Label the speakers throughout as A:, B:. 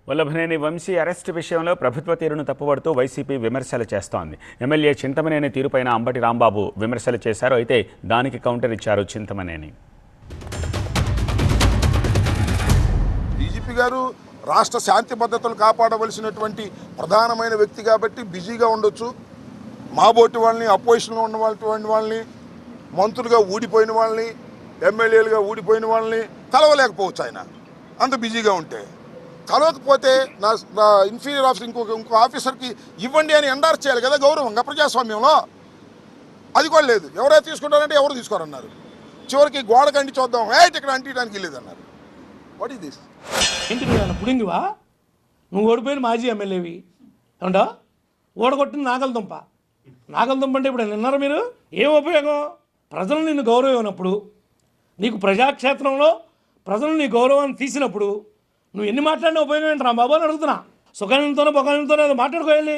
A: Vallabhaneni Vamsi arrest విషయంలో ప్రభుత్వ తీరును తప్పుపడుతూ వైసీపీ విమర్శలు చేస్తోంది. ఎమ్మెల్యే చింతమనేని తీరుపైన అంబటి రాంబాబు విమర్శలు చేశారు. అయితే దానికి కౌంటర్ ఇచ్చారు చింతమనేని.
B: డీజీపీ గారు రాష్ట్ర శాంతి భద్రతలు కాపాడవలసినటువంటి ప్రధానమైన వ్యక్తి కాబట్టి బిజీగా ఉండొచ్చు. మాబోటి వాళ్ళని, అపోజిషన్లో ఉన్నటువంటి వాళ్ళని, మంత్రులుగా ఊడిపోయిన వాళ్ళని, ఎమ్మెల్యేలుగా ఊడిపోయిన వాళ్ళని కలవలేకపోవచ్చు. ఆయన అంత బిజీగా ఉంటే కలవకపోతే నా ఇన్ఫీరియర్ ఆఫీసర్ ఇంకో ఆఫీసర్కి ఇవ్వండి అని ఎండార్స్ చేయాలి కదా గౌరవంగా ప్రజాస్వామ్యంలో. అది కూడా లేదు. ఎవరైతే తీసుకుంటారంటే ఎవరు తీసుకోరన్నారు. చివరికి గోడకు అంటి చూద్దాం, ఇక్కడ అంటించడానికి వెళ్ళేదన్నారు. What is this?
C: ఏంటి నువ్వు పుడింగివా? నువ్వు ఓడిపోయిన మాజీ ఎమ్మెల్యేవి ఏమంటా? ఓడగొట్టిన నాగలదుంప అంటే ఇప్పుడు నిన్నారు మీరు. ఏం ఉపయోగం? ప్రజలు నిన్ను గౌరవం ఇవ్వనప్పుడు, నీకు ప్రజాక్షేత్రంలో ప్రజలు నీ గౌరవాన్ని తీసినప్పుడు నువ్వు ఎన్ని మాట్లాడినా ఉపయోగం ఏంటి రాంబాబు అని అడుగుతున్నా. సుఖానంతోనో బొఖానంతోనో ఏదో మాట్లాడుకోవాలి.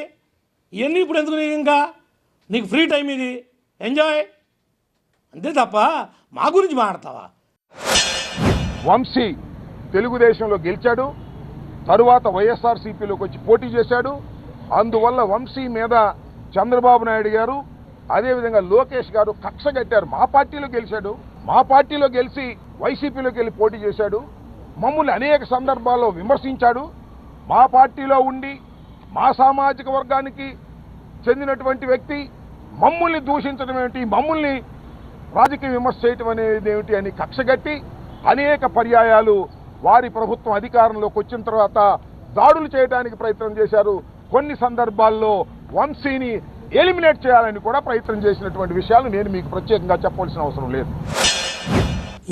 C: ఇవన్నీ ఇప్పుడు ఎందుకు నీకు? ఇంకా నీకు ఫ్రీ టైం ఇది, ఎంజాయ్ అంతే తప్ప మా గురించి మాట్లాడతావా?
B: వంశీ తెలుగుదేశంలో గెలిచాడు, తరువాత వైఎస్ఆర్సీపీలోకి వచ్చి పోటీ చేశాడు. అందువల్ల వంశీ మీద చంద్రబాబు నాయుడు గారు అదేవిధంగా లోకేష్ గారు కక్ష కట్టారు. మా పార్టీలో గెలిచాడు, మా పార్టీలో గెలిచి వైసీపీలోకి వెళ్ళి పోటీ చేశాడు. మమ్మల్ని అనేక సందర్భాల్లో విమర్శించాడు. మా పార్టీలో ఉండి మా సామాజిక వర్గానికి చెందినటువంటి వ్యక్తి మమ్మల్ని దూషించడం ఏమిటి, మమ్మల్ని రాజకీయ విమర్శ చేయటం అనేది ఏమిటి అని కక్షగట్టి అనేక పర్యాయాలు వారి ప్రభుత్వం అధికారంలోకి వచ్చిన తర్వాత దాడులు చేయడానికి ప్రయత్నం చేశారు. కొన్ని సందర్భాల్లో వంశీని ఎలిమినేట్ చేయాలని కూడా ప్రయత్నం చేసినటువంటి విషయాలు నేను మీకు ప్రత్యేకంగా చెప్పవలసిన అవసరం లేదు.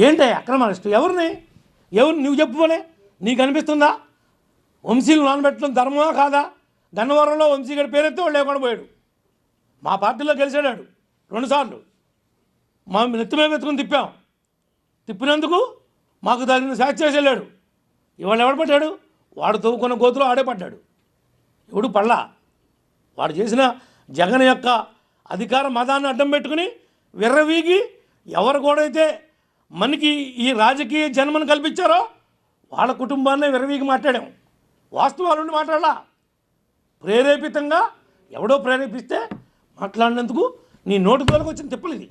C: ఏంటి అక్రమాలిస్టు? ఎవరు నువ్వు చెప్పుకోలే? నీకు అనిపిస్తుందా వంశీలు నానబెట్టడం ధర్మమా కాదా? గన్నవరంలో వంశీ గారి పేరెత్తే వాళ్ళు లేకుండా పోయాడు. మా పార్టీలో గెలిచాడు 2 సార్లు. మా నెత్తిమే వెతుకుని తిప్పినందుకు మాకు తగిన శాఖ చేసి వెళ్ళాడు. ఇవాళ ఎవడు పడ్డాడు? వాడు తవ్వుకున్న గోతులో ఆడే పడ్డాడు. ఎవడు పడలా. వాడు చేసిన జగన్ యొక్క అధికార మదాన్ని అడ్డం పెట్టుకుని విర్రవీగి ఎవరు కూడా అయితే మనకి ఈ రాజకీయ జన్మను కల్పించారో వాళ్ళ కుటుంబాన్నే విర్రవీగి మాట్లాడాం. వాస్తవాలుండి మాట్లాడాల. ప్రేరేపితంగా ఎవడో ప్రేరేపిస్తే మాట్లాడినందుకు నీ నోటి తోలకు వచ్చిన తిప్పలు ఇది.